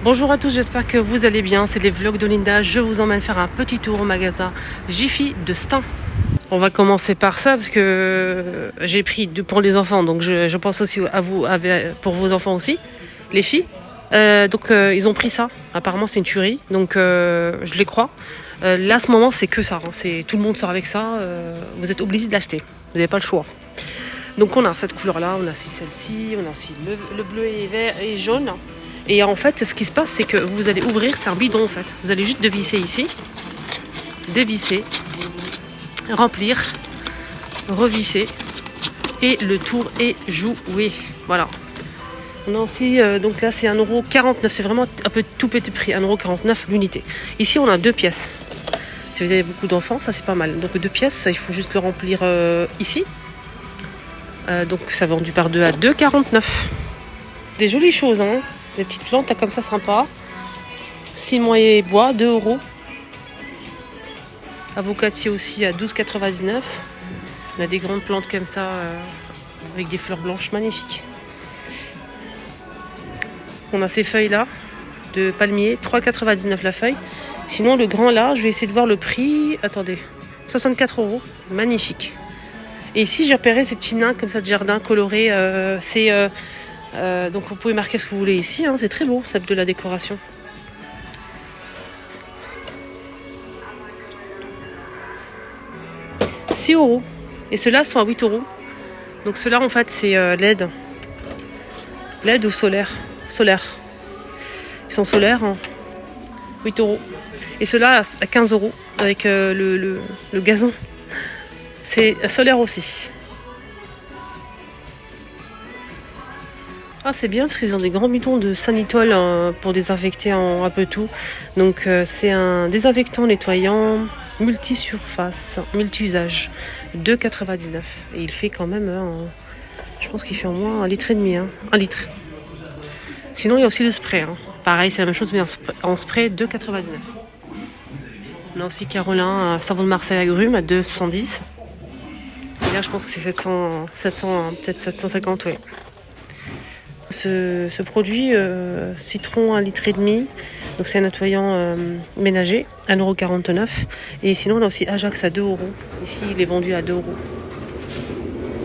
Bonjour à tous, j'espère que vous allez bien. C'est les vlogs de Linda. Je vous emmène faire un petit tour au magasin Jiffy de Stein. On va commencer par ça parce que j'ai pris pour les enfants. Donc je pense aussi à vous, pour vos enfants aussi, les filles. Ils ont pris ça. Apparemment c'est une tuerie. Donc je les crois. Là, à ce moment, c'est que ça. Tout le monde sort avec ça. Vous êtes obligés de l'acheter. Vous n'avez pas le choix. Donc on a cette couleur-là, on a aussi celle-ci, on a aussi le bleu et vert et jaune. Et en fait, ce qui se passe, c'est que vous allez ouvrir, c'est un bidon en fait. Vous allez juste dévisser ici, dévisser, remplir, revisser, et le tour est joué. Voilà. On a aussi, donc là c'est 1,49€, c'est vraiment un peu tout petit prix, 1,49€ l'unité. Ici on a 2 pièces. Si vous avez beaucoup d'enfants, ça c'est pas mal. Donc 2 pièces, ça, il faut juste le remplir ici. Donc ça vendu par 2 à 2,49€. Des jolies choses, hein. Des petites plantes comme ça, sympa. Ciment et bois, 2€. Avocatier aussi à 12,99€. On a des grandes plantes comme ça, avec des fleurs blanches magnifiques. On a ces feuilles-là, de palmier, 3,99€ la feuille. Sinon, le grand là, je vais essayer de voir le prix. Attendez, 64€. Magnifique. Et ici, j'ai repéré ces petits nains comme ça de jardin colorés. Donc vous pouvez marquer ce que vous voulez ici, hein, c'est très beau, c'est de la décoration. €6. Et ceux-là sont à 8€. Donc ceux-là en fait c'est LED. LED ou solaire. Ils sont solaires, hein. 8€. Et ceux-là à 15€ avec le gazon. C'est solaire aussi. Ah, c'est bien parce qu'ils ont des grands bidons de Sanitol pour désinfecter un peu tout. Donc c'est un désinfectant nettoyant multi-surface, multi-usage, 2,99€. Et il fait quand même, je pense qu'il fait au moins 1,5 litre, hein. 1 litre. Sinon il y a aussi le spray, hein. Pareil, c'est la même chose mais en spray, 2,99€. On a aussi Carolin, savon de Marseille agrumes à 2,70€. Et là je pense que c'est 700 peut-être 750, oui. Ce produit citron 1,5 litre, donc c'est un nettoyant ménager, 1,49€. Et sinon on a aussi Ajax à 2€. Ici il est vendu à 2€.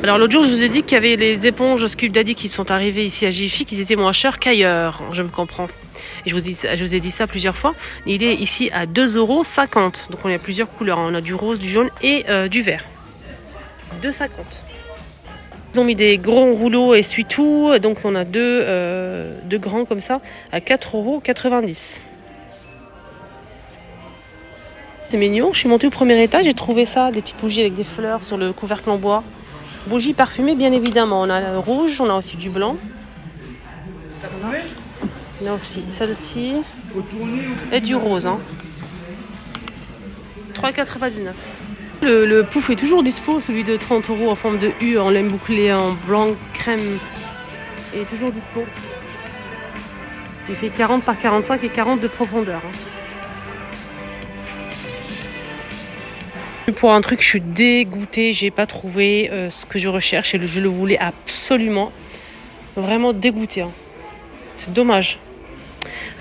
Alors l'autre jour je vous ai dit qu'il y avait les éponges Sculpt Daddy qui sont arrivées ici à Jiffy, qu'ils étaient moins chers qu'ailleurs, je me comprends. Et je vous ai dit ça plusieurs fois. Il est ici à 2,50€. Donc on a plusieurs couleurs, on a du rose, du jaune et du vert. 2,50€. Ils ont mis des gros rouleaux essuie-tout, donc on a deux grands comme ça à 4,90€. C'est mignon, je suis montée au premier étage, j'ai trouvé ça, des petites bougies avec des fleurs sur le couvercle en bois. Bougies parfumées bien évidemment, on a le rouge, on a aussi du blanc. On a aussi celle-ci et du rose, hein. 3,99€. Le pouf est toujours dispo, celui de 30€ en forme de U, en laine bouclée en blanc crème. Il est toujours dispo. Il fait 40 par 45 et 40 de profondeur. Pour un truc, je suis dégoûtée, j'ai pas trouvé ce que je recherche et je le voulais absolument. Vraiment dégoûtée, hein. C'est dommage.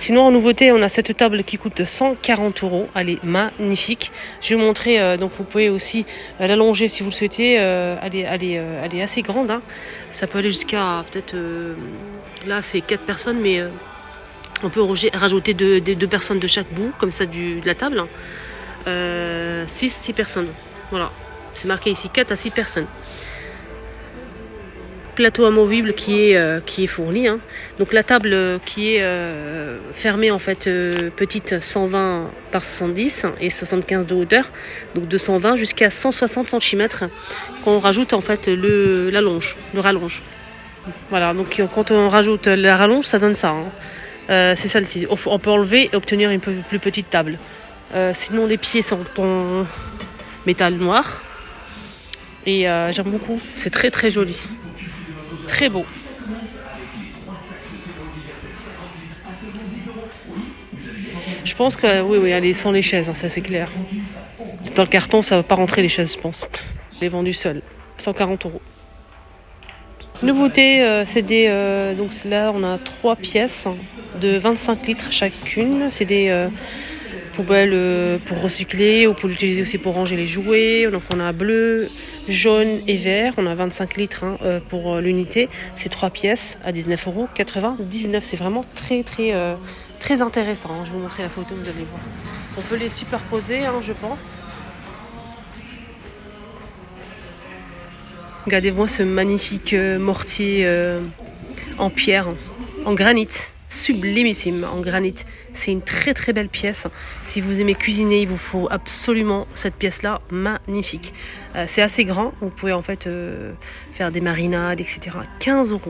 Sinon, en nouveauté, on a cette table qui coûte 140€. Elle est magnifique. Je vais vous montrer. Donc, vous pouvez aussi l'allonger si vous le souhaitez. Elle est assez grande, hein. Ça peut aller jusqu'à peut-être. Là, c'est 4 personnes, mais on peut rajouter 2 personnes de chaque bout, comme ça, de la table. 6 personnes. Voilà. C'est marqué ici 4 à 6 personnes. Plateau amovible qui est fourni, hein. Donc la table qui est fermée en fait, petite 120 par 70 et 75 de hauteur, donc de 120 jusqu'à 160 cm qu'on rajoute en fait le rallonge. Voilà, donc quand on rajoute la rallonge, ça donne ça, hein. C'est celle-ci. On peut enlever et obtenir une plus petite table. Sinon les pieds sont en métal noir et j'aime beaucoup. C'est très très joli. Très beau. Je pense que oui, elle est sans les chaises, hein, ça c'est clair. Dans le carton, ça va pas rentrer les chaises, je pense. Elle est vendue seule, 140€. Nouveauté, c'est des... donc là, on a 3 pièces de 25 litres chacune. C'est des poubelles pour recycler ou pour l'utiliser aussi pour ranger les jouets. Donc on a bleu, jaune et vert. On a 25 litres pour l'unité. C'est 3 pièces à 19,99 €. C'est vraiment très intéressant. Je vais vous montrer la photo, vous allez voir. On peut les superposer, je pense. Regardez-moi ce magnifique mortier en pierre, en granit, sublimissime en granit. C'est une très belle pièce. Si vous aimez cuisiner, il vous faut absolument cette pièce-là, magnifique. C'est assez grand, vous pouvez en fait faire des marinades, etc. 15 €.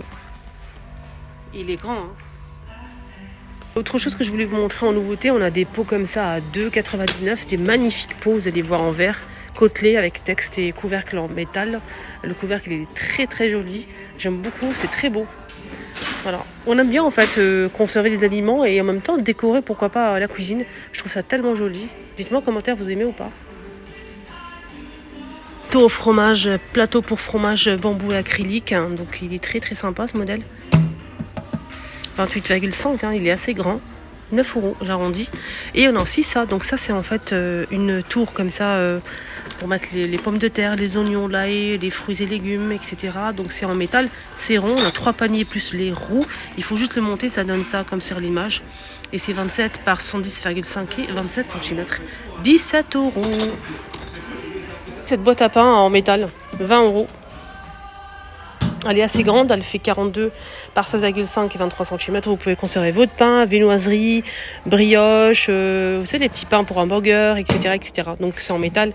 Il est grand, Autre chose que je voulais vous montrer en nouveauté, on a des pots comme ça à 2,99 €, des magnifiques pots, vous allez voir en verre. Côtelé avec texte et couvercle en métal. Le couvercle il est très joli. J'aime beaucoup, c'est très beau. Voilà. On aime bien en fait conserver des aliments et en même temps décorer pourquoi pas la cuisine. Je trouve ça tellement joli. Dites-moi en commentaire vous aimez ou pas. Plateau pour fromage bambou et acrylique. Donc il est très sympa ce modèle. 28,5 il est assez grand. 9 €, j'arrondis. Et on a aussi ça. Donc ça c'est en fait une tour comme ça pour mettre les pommes de terre, les oignons, l'ail, les fruits et légumes, etc. Donc c'est en métal, c'est rond, on a 3 paniers plus les roues. Il faut juste le monter, ça donne ça comme sur l'image. Et c'est 27 par 110,5 et 27 cm. 17 €. Cette boîte à pain en métal, 20 €. Elle est assez grande, elle fait 42 par 16,5 et 23 cm. Vous pouvez conserver votre pain, viennoiserie, brioche, vous savez, les petits pains pour un burger, etc. Donc c'est en métal.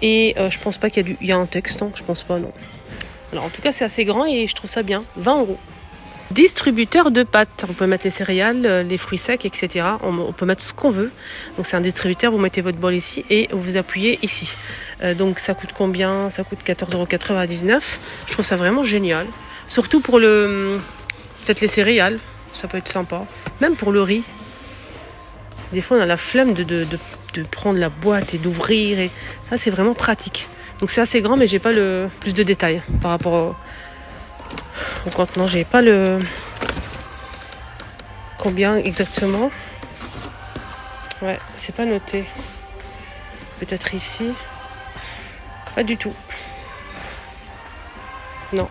Et je pense pas qu'il y a un texte, je pense pas, non. Alors en tout cas c'est assez grand et je trouve ça bien, 20 €. Distributeur de pâtes, on peut mettre les céréales, les fruits secs, etc. On peut mettre ce qu'on veut. Donc c'est un distributeur, vous mettez votre bol ici et vous appuyez ici. Donc ça coûte combien? Ça coûte 14,99 €. Je trouve ça vraiment génial. Surtout pour peut-être les céréales, ça peut être sympa. Même pour le riz. Des fois on a la flemme de prendre la boîte et d'ouvrir. Et ça c'est vraiment pratique. Donc c'est assez grand mais j'ai pas le plus de détails par rapport au contenant. J'ai pas le combien exactement. Ouais, c'est pas noté. Peut-être ici. Pas du tout. Non.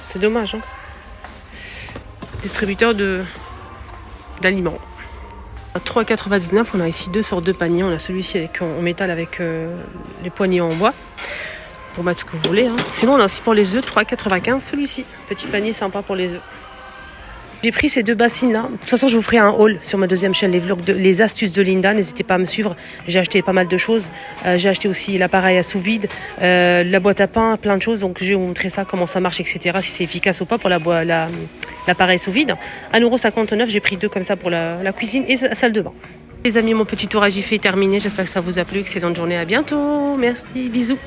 C'est dommage. Distributeur d'aliments. À 3,99 €, on a ici 2 sortes de paniers. On a celui-ci en métal avec les poignées en bois. Pour mettre ce que vous voulez. Sinon, on a aussi pour les œufs, 3,95 € celui-ci. Petit panier sympa pour les œufs. J'ai pris ces 2 bassines-là. De toute façon, je vous ferai un haul sur ma deuxième chaîne, les astuces de Linda. N'hésitez pas à me suivre. J'ai acheté pas mal de choses. J'ai acheté aussi l'appareil à sous vide, la boîte à pain, plein de choses. Donc, je vais vous montrer ça, comment ça marche, etc. Si c'est efficace ou pas pour l'appareil sous vide. À 1,59 €, j'ai pris 2 comme ça pour la cuisine et la salle de bain. Les amis, mon petit tour à Jiffy est terminé. J'espère que ça vous a plu. Excellente journée. À bientôt. Merci. Bisous.